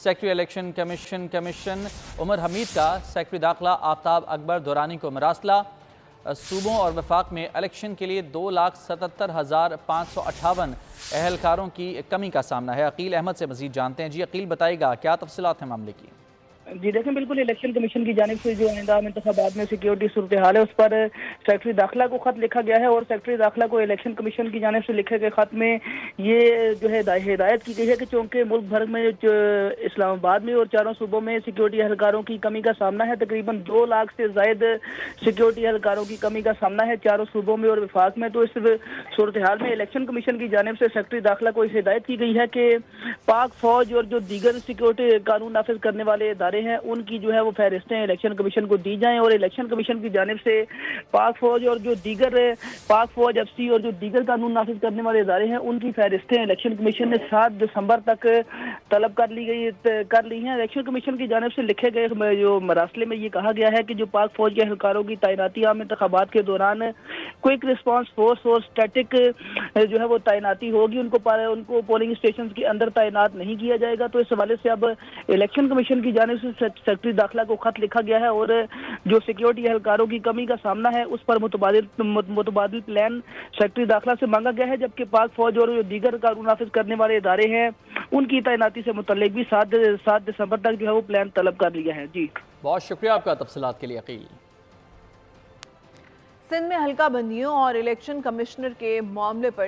Secretary election commission عمر حمید کا secretary داخلہ آفتاب اکبر دورانی کو مراسلہ۔ صوبوں اور وفاق میں الیکشن کے لیے 2,77,558 اہلکاروں کی کمی کا سامنا ہے۔ عقیل احمد سے مزید جانتے ہیں۔ جی عقیل، بتائے گا کیا تفصیلات ہیں معاملے کی؟ جی دیکھیں، بالکل الیکشن کمیشن کی جانب سے جو آئندہ انتخابات میں سیکیورٹی صورتحال ہے اس پر سیکرٹری داخلہ کو خط لکھا گیا ہے، اور سیکرٹری داخلہ کو الیکشن کمیشن کی جانب سے لکھے گئے خط میں یہ جو ہے ہدایت کی گئی ہے کہ چونکہ ملک بھر میں اسلام آباد میں اور چاروں صوبوں میں سیکیورٹی اہلکاروں کی کمی کا سامنا ہے، تقریباً 2 لاکھ سے زائد سیکیورٹی اہلکاروں کی کمی کا سامنا ہے چاروں صوبوں میں اور وفاق میں۔ تو اس صورتحال میں الیکشن کمیشن کی جانب سے سیکرٹری داخلہ کو اس ہدایت کی گئی ہے کہ پاک فوج اور جو دیگر سیکیورٹی قانون نافذ کرنے والے ادارے ہیں ان کی جو ہے وہ فہرستیں الیکشن کمیشن کو دی جائیں، اور الیکشن کمیشن کی جانب سے پاک فوج اور جو دیگر پاک فوج ایف سی اور جو دیگر قانون نافذ کرنے والے ادارے ہیں ان کی فہرستیں الیکشن کمیشن نے 7 دسمبر تک طلب کر لی ہیں۔ الیکشن کمیشن کی جانب سے لکھے گئے جو مراسلے میں یہ کہا گیا ہے کہ جو پاک فوج کے اہلکاروں کی تعیناتی عام انتخابات کے دوران کوئک رسپانس فورس اور اسٹیٹک جو ہے وہ تعیناتی ہوگی، ان کو پولنگ اسٹیشنز کے اندر تعینات نہیں کیا جائے گا۔ تو اس حوالے سے اب الیکشن کمیشن کی جانب سے سیکرٹری داخلہ کو خط لکھا گیا ہے، اور جو سیکیورٹی اہلکاروں کی کمی کا سامنا ہے اس پر متبادل پلان سیکرٹری داخلہ سے مانگا گیا ہے، جبکہ پاک فوج اور جو دیگر قانون نافذ کرنے والے ادارے ہیں ان کی تعیناتی سے متعلق بھی 7 دسمبر تک جو ہے وہ پلان طلب کر لیا ہے۔ جی بہت شکریہ آپ کا تفصیلات کے لیے عقیل۔ سندھ میں حلقہ بندیوں اور الیکشن کمشنر کے معاملے پر